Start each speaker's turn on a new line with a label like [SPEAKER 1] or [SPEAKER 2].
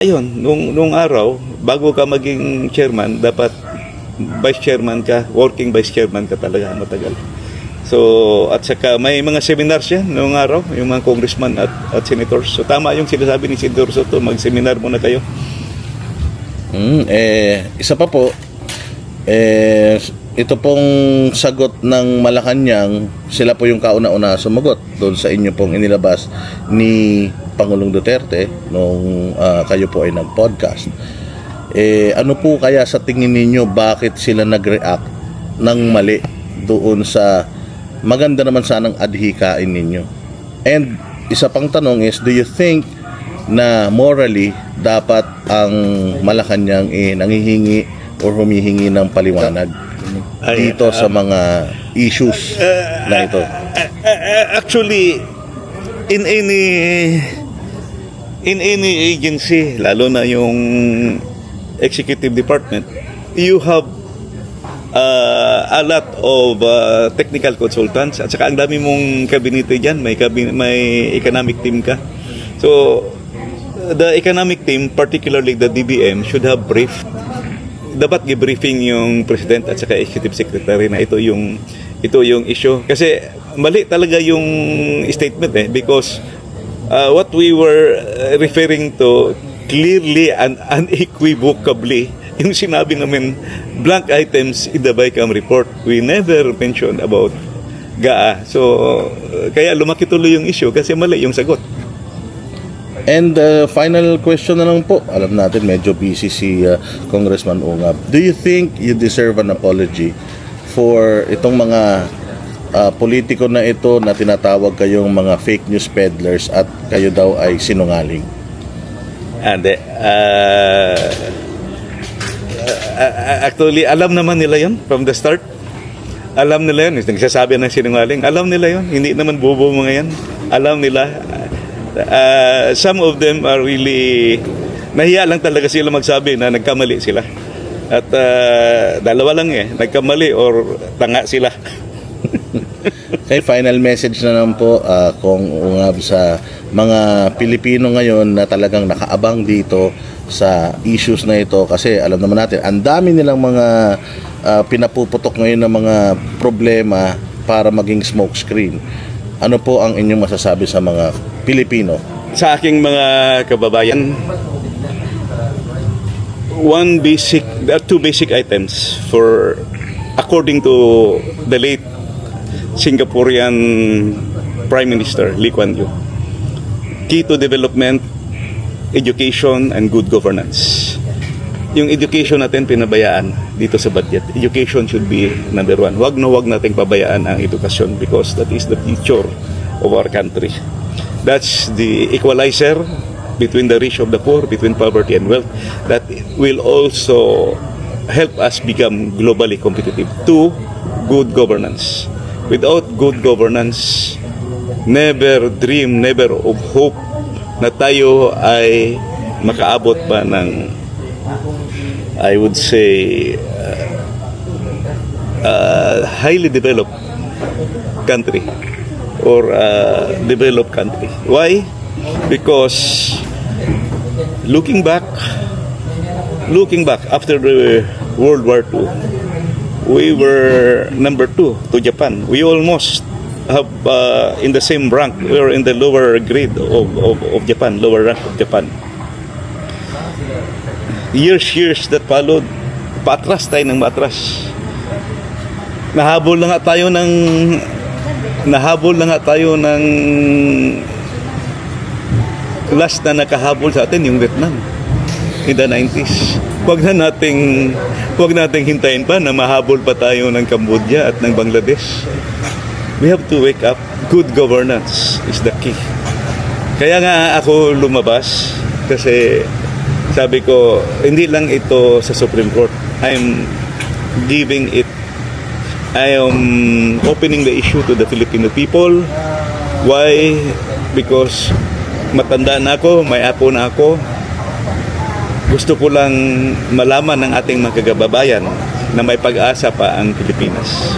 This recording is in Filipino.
[SPEAKER 1] Ayun, nung araw, bago ka maging chairman, dapat vice chairman ka, working vice chairman ka talaga matagal. So, at saka may mga seminars yan nung araw, yung mga congressman at senators. So, tama yung sinasabi ni Senator Soto, mag-seminar muna kayo.
[SPEAKER 2] Isa pa po, ito pong sagot ng Malacanang, sila po yung kauna-una sumagot doon sa inyo pong inilabas ni Pangulong Duterte nung kayo po ay nag-podcast. Ano po kaya sa tingin ninyo, bakit sila nag-react ng mali doon sa maganda naman sanang adhikain ninyo? And isa pang tanong is, do you think na morally dapat ang Malacanang nanghihingi o humihingi ng paliwanag dito sa mga issues na ito?
[SPEAKER 1] Actually, in any agency, lalo na yung executive department, you have a lot of technical consultants, at saka ang dami mong kabinete dyan, may economic team ka. So, the economic team, particularly the DBM, should have briefed. Dapat i-briefing yung president at saka executive secretary na ito yung issue. Kasi mali talaga yung statement because what we were referring to clearly and unequivocally, yung sinabi namin blank items in the BICAM report. We never mentioned about GAA. So, kaya lumaki tuloy yung issue kasi mali yung sagot.
[SPEAKER 2] And final question na lang po. Alam natin medyo busy si Congressman Ungab. Do you think you deserve an apology for itong mga politiko na ito na tinatawag kayong mga fake news peddlers at kayo daw ay sinungaling?
[SPEAKER 1] Actually, alam naman nila yun from the start. Alam nila yun. Nagsasabi ng sinungaling. Alam nila yun. Hindi naman bobo mga yan. Alam nila. Some of them are really nahiya lang talaga sila magsabi na nagkamali sila. At dalawa lang nagkamali or tanga sila.
[SPEAKER 2] Okay, final message na lang po kung Ungab sa mga Pilipino ngayon na talagang nakaabang dito sa issues na ito, kasi alam naman natin ang dami nilang mga pinapuputok ngayon ng mga problema para maging smokescreen. Ano po ang inyong masasabi sa mga Pilipino?
[SPEAKER 1] Sa aking mga kababayan, there are two basic items for, according to the late Singaporean Prime Minister Lee Kuan Yew. Key to development, education, and good governance. Yung education natin pinabayaan dito sa budget. Education should be number one. Wag nating pabayaan ang edukasyon because that is the future of our country. That's the equalizer between the rich of the poor, between poverty and wealth. That will also help us become globally competitive. Two, good governance. Without good governance, never dream, never of hope na tayo ay makaabot pa ng, I would say, highly developed country or developed country. Why? Because looking back after the World War II, we were number 2 to Japan. We almost have in the same rank. We were in the lower grade of Japan, lower rank of Japan. Years that followed, patras tayo ng matras. Nahabol na nga tayo ng last na nakahabol sa atin yung Vietnam in the 90s. Huwag nating hintayin pa na mahabol pa tayo ng Cambodia at ng Bangladesh. We have to wake up. Good governance is the key. Kaya nga ako lumabas kasi sabi ko, hindi lang ito sa Supreme Court. I am opening the issue to the Filipino people. Why? Because matanda na ako, may apo na ako. Gusto ko lang malaman ng ating mga kababayan na may pag-asa pa ang Pilipinas.